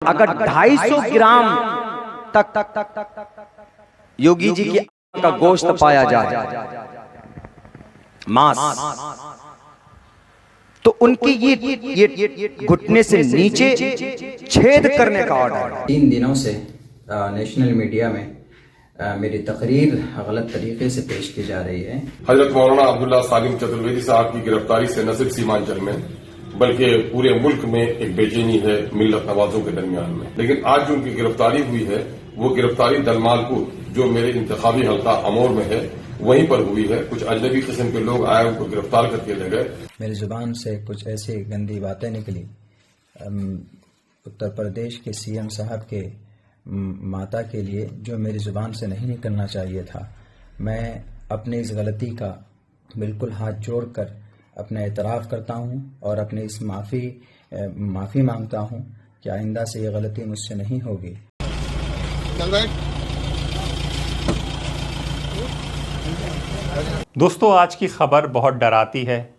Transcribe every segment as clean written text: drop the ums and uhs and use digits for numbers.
अगर 250 ग्राम तक योगी जी की का गोश्त पाया जाए, मांस, तो उनकी ये घुटने से नीचे छेद करने का ऑर्डर है। 3 दिनों से नेशनल मीडिया में मेरी तकरीर गलत तरीके से पेश की जा रही है। हजरत मौलाना अब्दुल्ला सालिम चतुर्वेदी साहब की गिरफ्तारी से न सिर्फ सीमांचल में बल्कि पूरे मुल्क में एक बेचैनी है मिल्लत नवाजों के दरमियान में। लेकिन आज जो उनकी गिरफ्तारी हुई है वो गिरफ्तारी दलमालपुर, जो मेरे इंतखाबी हल्का अमोर में है, वहीं पर हुई है। कुछ अजनबी किस्म के लोग आए, उनको गिरफ्तार करके ले गए। मेरी जुबान से कुछ ऐसी गंदी बातें निकली। उत्तर प्रदेश के सीएम साहब के माता के लिए जो मेरी जुबान से नहीं निकलना चाहिए था। मैं अपनी इस गलती का बिल्कुल हाथ जोड़कर अपना एतराफ़ करता हूं और अपनी इस माफ़ी मांगता हूं कि आइंदा से ये गलती मुझसे नहीं होगी। दोस्तों, आज की खबर बहुत डराती है,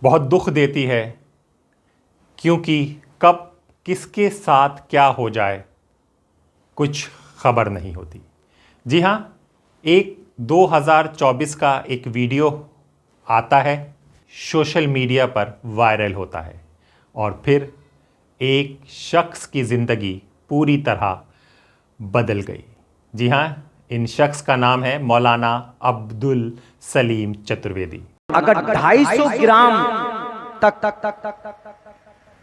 बहुत दुख देती है, क्योंकि कब किसके साथ क्या हो जाए कुछ खबर नहीं होती। जी हाँ, 2024 का एक वीडियो आता है, सोशल मीडिया पर वायरल होता है और फिर एक शख्स की ज़िंदगी पूरी तरह बदल गई। जी हाँ, इन शख्स का नाम है मौलाना अब्दुल सलीम चतुर्वेदी। अगर 250 ग्राम तक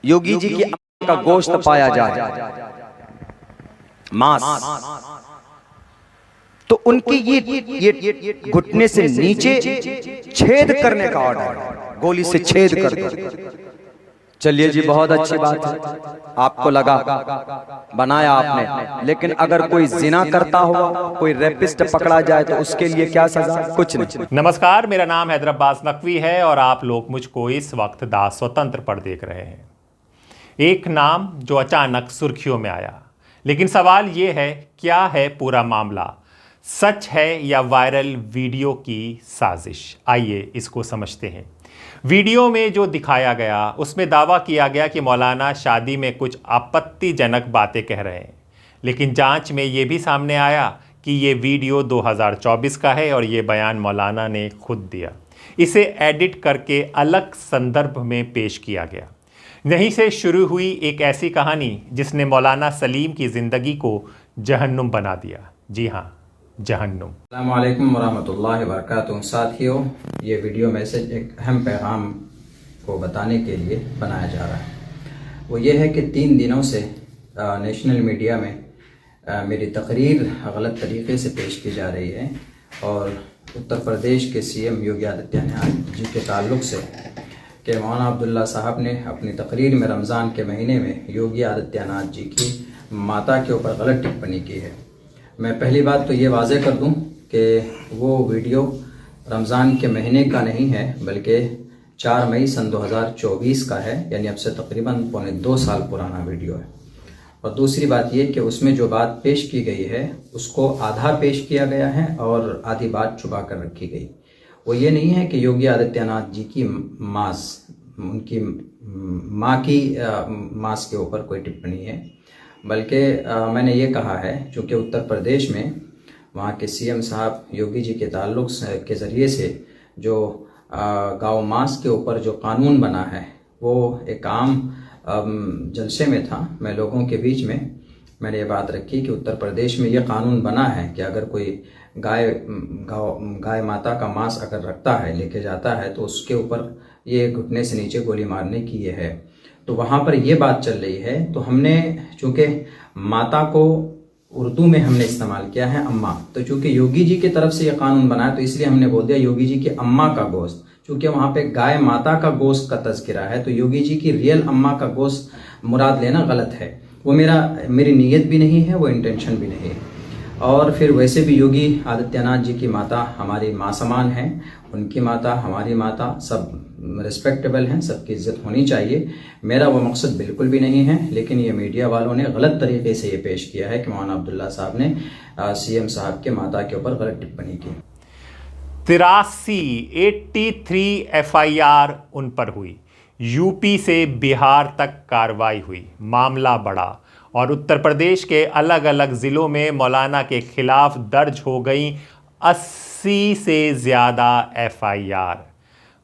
योगी जी की का गोश्त पाया जाए, मांस, तो उनकी ये घुटने से नीचे छेद करने का ऑर्डर है, गोली से छेद कर। चलिए जी, बहुत अच्छी बात है, आपको लगा बनाया आपने। लेकिन अगर कोई जिना करता हुआ कोई रेपिस्ट पकड़ा जाए तो उसके लिए क्या सजा? कुछ नहीं। नमस्कार, मेरा नाम हैदर अब्बास नकवी है और आप लोग मुझको इस वक्त दा स्वतंत्र पर देख रहे हैं। एक नाम जो अचानक सुर्खियों में आया, लेकिन सवाल ये है, क्या है पूरा मामला? सच है या वायरल वीडियो की साजिश? आइए इसको समझते हैं। वीडियो में जो दिखाया गया उसमें दावा किया गया कि मौलाना शादी में कुछ आपत्तिजनक बातें कह रहे हैं, लेकिन जांच में ये भी सामने आया कि ये वीडियो 2024 का है और ये बयान मौलाना ने खुद दिया। इसे एडिट करके अलग संदर्भ में पेश किया गया। यहीं से शुरू हुई एक ऐसी कहानी जिसने मौलाना सलीम की ज़िंदगी को जहन्नुम बना दिया। जी हाँ, जहन्नुम। अस्सलाम वालेकुम वरहमतुल्लाहि वबरकातुहू। साथियों, ये वीडियो मैसेज एक अहम पैगाम को बताने के लिए बनाया जा रहा है। वो ये है कि 3 दिनों से नेशनल मीडिया में मेरी तकरीर गलत तरीके से पेश की जा रही है और उत्तर प्रदेश के सीएम योगी आदित्यनाथ जी के ताल्लुक़ से कि मौलाना अब्दुल्ला साहब ने अपनी तकरीर में रमज़ान के महीने में योगी आदित्यनाथ जी की माता के ऊपर गलत टिप्पणी की है। मैं पहली बात तो ये वाज़ेह कर दूं कि वो वीडियो रमज़ान के महीने का नहीं है, बल्कि 4 मई सन 2024 का है, यानी अब से तकरीबन पौने 2 साल पुराना वीडियो है। और दूसरी बात ये कि उसमें जो बात पेश की गई है उसको आधा पेश किया गया है और आधी बात छुपा कर रखी गई। वो ये नहीं है कि योगी आदित्यनाथ जी की उनकी माँ की मांस के ऊपर कोई टिप्पणी है, बल्कि मैंने ये कहा है चूँकि उत्तर प्रदेश में वहाँ के सीएम साहब योगी जी के ताल्लुक़ के ज़रिए से जो गाँव मांस के ऊपर जो कानून बना है वो एक आम जलसे में था। मैं लोगों के बीच में मैंने ये बात रखी कि उत्तर प्रदेश में ये कानून बना है कि अगर कोई गाय माता का मांस अगर रखता है, लेके जाता है, तो उसके ऊपर ये घुटने से नीचे गोली मारने की ये है। तो वहाँ पर ये बात चल रही है, तो हमने चूँकि माता को उर्दू में हमने इस्तेमाल किया है अम्मा, तो चूँकि योगी जी की तरफ से ये कानून बना है तो इसलिए हमने बोल दिया योगी जी की अम्मा का गोश्त। चूँकि वहाँ पे गाय माता का गोश्त का तज़किरा है तो योगी जी की रियल अम्मा का गोश्त मुराद लेना गलत है। वो मेरी नीयत भी नहीं है, वो इंटेंशन भी नहीं है। और फिर वैसे भी योगी आदित्यनाथ जी की माता हमारी माँ समान है, उनकी माता हमारी माता, सब रिस्पेक्टेबल हैं, सबकी इज्जत होनी चाहिए। मेरा वो मकसद बिल्कुल भी नहीं है, लेकिन ये मीडिया वालों ने गलत तरीके से ये पेश किया है कि मौलाना अब्दुल्ला साहब ने सीएम साहब के माता के ऊपर गलत टिप्पणी की। 83 FIR उन पर हुई। यूपी से बिहार तक कार्रवाई हुई, मामला बढ़ा और उत्तर प्रदेश के अलग अलग ज़िलों में मौलाना के खिलाफ दर्ज हो गई 80 से ज़्यादा FIR।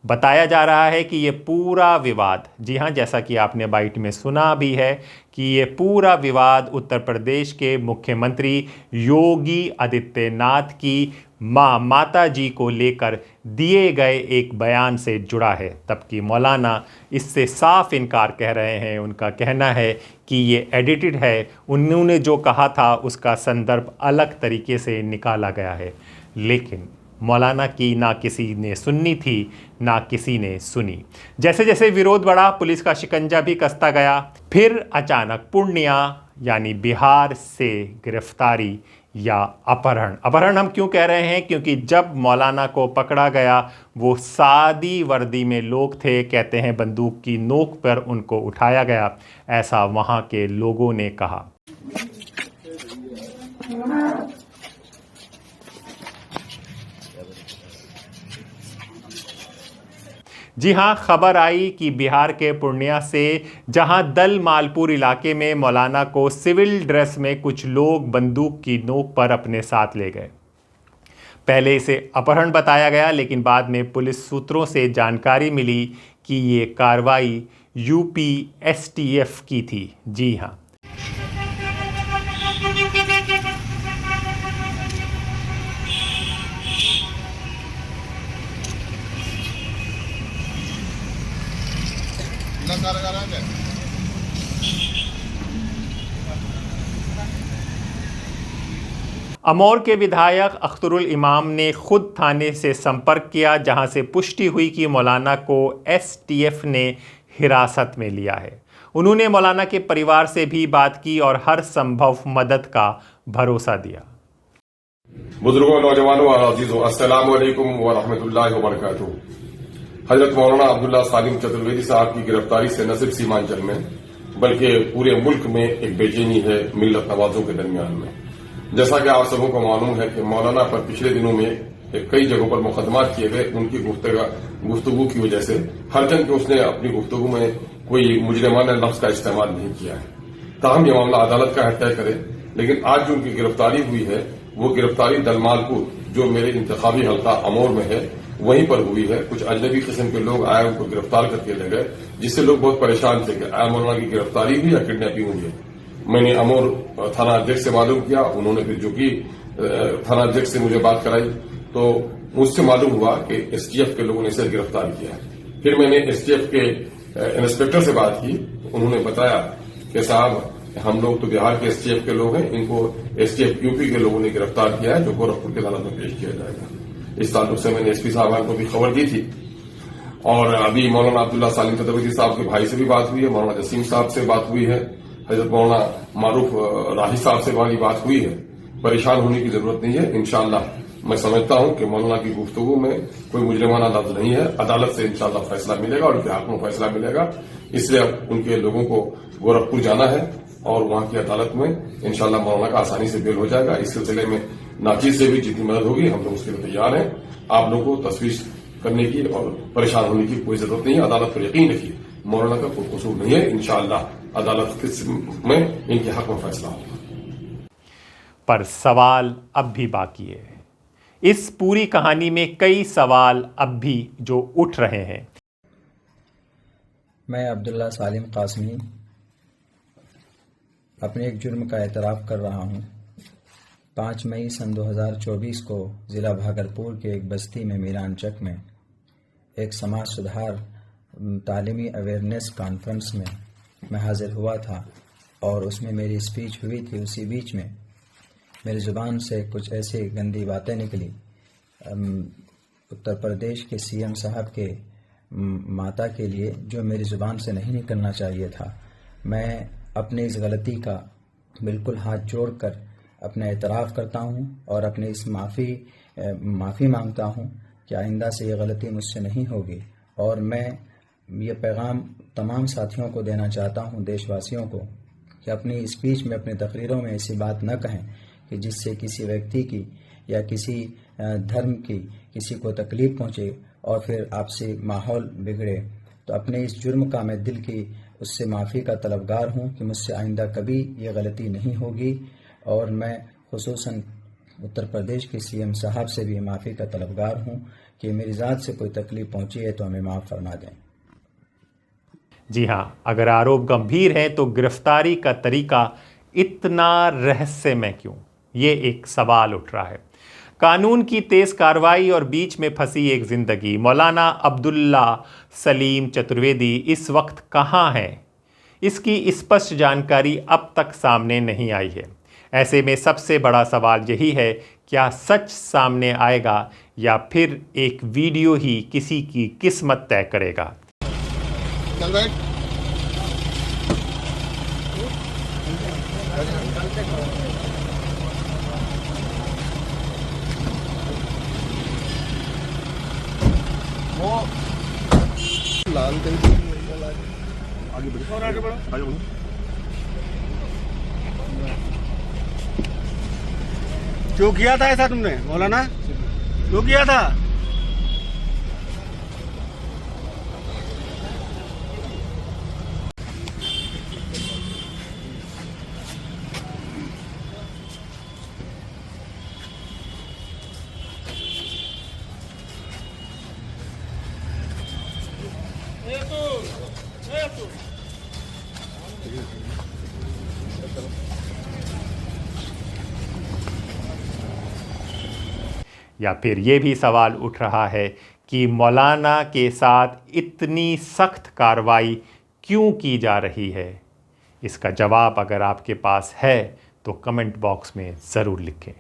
बताया जा रहा है कि ये पूरा विवाद, जी हाँ, जैसा कि आपने बाइट में सुना भी है कि ये पूरा विवाद उत्तर प्रदेश के मुख्यमंत्री योगी आदित्यनाथ की माता जी को लेकर दिए गए एक बयान से जुड़ा है। तबकि मौलाना इससे साफ इनकार कह रहे हैं। उनका कहना है कि ये एडिटेड है, उन्होंने जो कहा था उसका संदर्भ अलग तरीके से निकाला गया है। लेकिन मौलाना की ना किसी ने सुननी थी, ना किसी ने सुनी। जैसे जैसे विरोध बढ़ा, पुलिस का शिकंजा भी कसता गया। फिर अचानक पूर्णिया यानी बिहार से गिरफ्तारी या अपहरण हम क्यों कह रहे हैं? क्योंकि जब मौलाना को पकड़ा गया वो सादी वर्दी में लोग थे। कहते हैं बंदूक की नोक पर उनको उठाया गया, ऐसा वहाँ के लोगों ने कहा। जी हाँ, खबर आई कि बिहार के पूर्णिया से, जहां दल मालपुर इलाके में मौलाना को सिविल ड्रेस में कुछ लोग बंदूक की नोक पर अपने साथ ले गए। पहले इसे अपहरण बताया गया, लेकिन बाद में पुलिस सूत्रों से जानकारी मिली कि ये कार्रवाई यूपी STF की थी। जी हाँ, अमौर के विधायक अख्तरुल इमाम ने खुद थाने से संपर्क किया, जहां से पुष्टि हुई कि मौलाना को STF ने हिरासत में लिया है। उन्होंने मौलाना के परिवार से भी बात की और हर संभव मदद का भरोसा दिया। बुजुर्गों, नौजवानों और अजीजों, अस्सलाम वालेकुम व रहमतुल्लाहि व बरकातुहू। हजरत मौलाना अब्दुल्ला सालिम चतुर्वेदी साहब की गिरफ्तारी से न सिर्फ सीमांचल में बल्कि पूरे मुल्क में एक बेचैनी है मिल्लत नवाजों के दरमियान में। जैसा कि आप सबों को मालूम है कि मौलाना पर पिछले दिनों में कई जगहों पर मुकदमात किए गए उनकी गुफ्तगू की वजह से, हरचंद कि उसने अपनी गुफ्तगू में कोई मुजरिमाना लफ्ज का इस्तेमाल नहीं किया है। ताहम यह मामला अदालत का तय करे, लेकिन आज जो उनकी गिरफ्तारी हुई है वो गिरफ्तारी दलमालपुर, जो मेरे इंतखाबी हल्का अमौर में है, वहीं पर हुई है। कुछ अजनबी किस्म के लोग आए, उनको गिरफ्तार करके ले गए, जिससे लोग बहुत परेशान थे कि आया मौलाना की गिरफ्तारी हुई या किडनैपिंग हुई है। मैंने अमौर थाना अध्यक्ष से मालूम किया, उन्होंने फिर जो कि थाना अध्यक्ष से मुझे बात कराई तो मुझसे मालूम हुआ कि STF के लोगों ने इसे गिरफ्तार किया है। फिर मैंने STF के इंस्पेक्टर से बात की, उन्होंने बताया कि साहब हम लोग तो बिहार के STF के लोग हैं, इनको STF यूपी के लोगों ने गिरफ्तार किया है, जो गोरखपुर की अदालत में पेश किया जाएगा। इस ताल्लुक से मैंने SP साहब को भी खबर दी थी। और अभी मौलाना अब्दुल्ला सालिम चतुर्वेदी साहब के भाई से भी बात हुई है, मौलाना जसीम साहब से बात हुई है, हजरत मौलाना मारूफ राही साहब से हमारी बात हुई है। परेशान होने की जरूरत नहीं है। इंशाअल्लाह मैं समझता हूं कि मौलाना की गुफ्तगू में कोई मुजरिमाना लफ्ज नहीं है। अदालत से इंशाअल्लाह फैसला मिलेगा और उनके हक में फैसला मिलेगा। इसलिए अब उनके लोगों को गोरखपुर जाना है और वहां की अदालत में इंशाअल्लाह मौलाना का आसानी से बेल हो जाएगा। इस सिलसिले में नाचीज से भी जितनी मदद होगी हम लोग उसके लिए तैयार हैं। आप लोगों को तशवीश करने की और परेशान होने की कोई जरूरत नहीं है। अदालत पर यकीन रखिए, मौलाना का कोई कसूर नहीं है। इंशाअल्लाह अदालत में इनके हक में फैसला होगा। पर सवाल अब भी बाकी है। इस पूरी कहानी में कई सवाल अब भी जो उठ रहे हैं। मैं अब्दुल्ला सालिम कासमी अपने एक जुर्म का एतराफ़ कर रहा हूँ। 5 मई सन 2024 को ज़िला भागलपुर के एक बस्ती में मीरानचक में एक समाज सुधार तालीमी अवेयरनेस कॉन्फ्रेंस में मैं हाजिर हुआ था और उसमें मेरी स्पीच हुई थी। उसी बीच में मेरी ज़ुबान से कुछ ऐसी गंदी बातें निकली। उत्तर प्रदेश के CM साहब के माता के लिए, जो मेरी ज़ुबान से नहीं निकलना चाहिए था। मैं अपनी इस गलती का बिल्कुल हाथ जोड़कर अपना एतराफ़ करता हूं और अपनी इस माफ़ी मांगता हूं कि आइंदा से ये गलती मुझसे नहीं होगी। और मैं ये पैगाम तमाम साथियों को देना चाहता हूं, देशवासियों को, कि अपनी स्पीच में, अपनी तकरीरों में ऐसी बात न कहें कि जिससे किसी व्यक्ति की या किसी धर्म की किसी को तकलीफ़ पहुँचे और फिर आपसी माहौल बिगड़े। तो अपने इस जुर्म का मैं दिल की उससे माफ़ी का तलबगार हूँ कि मुझसे आइंदा कभी ये गलती नहीं होगी। और मैं खुसूसन उत्तर प्रदेश के सीएम साहब से भी माफ़ी का तलबगार हूँ कि मेरी ज़ात से कोई तकलीफ़ पहुँची है तो हमें माफ़ फरमा दें। जी हाँ, अगर आरोप गंभीर है तो गिरफ्तारी का तरीका इतना रहस्यमय क्यों, ये एक सवाल उठ रहा है। कानून की तेज कार्रवाई और बीच में फंसी एक जिंदगी। मौलाना अब्दुल्ला सलीम चतुर्वेदी इस वक्त कहाँ हैं? इसकी स्पष्ट जानकारी अब तक सामने नहीं आई है। ऐसे में सबसे बड़ा सवाल यही है, क्या सच सामने आएगा या फिर एक वीडियो ही किसी की किस्मत तय करेगा? चल रहा है। वो लाल आगे बढ़ो और आगे बढ़ो, आगे बढ़ो। क्यों किया था ऐसा तुमने मौलाना, क्यों किया था? या फिर ये भी सवाल उठ रहा है कि मौलाना के साथ इतनी सख्त कार्रवाई क्यों की जा रही है? इसका जवाब अगर आपके पास है तो कमेंट बॉक्स में ज़रूर लिखें।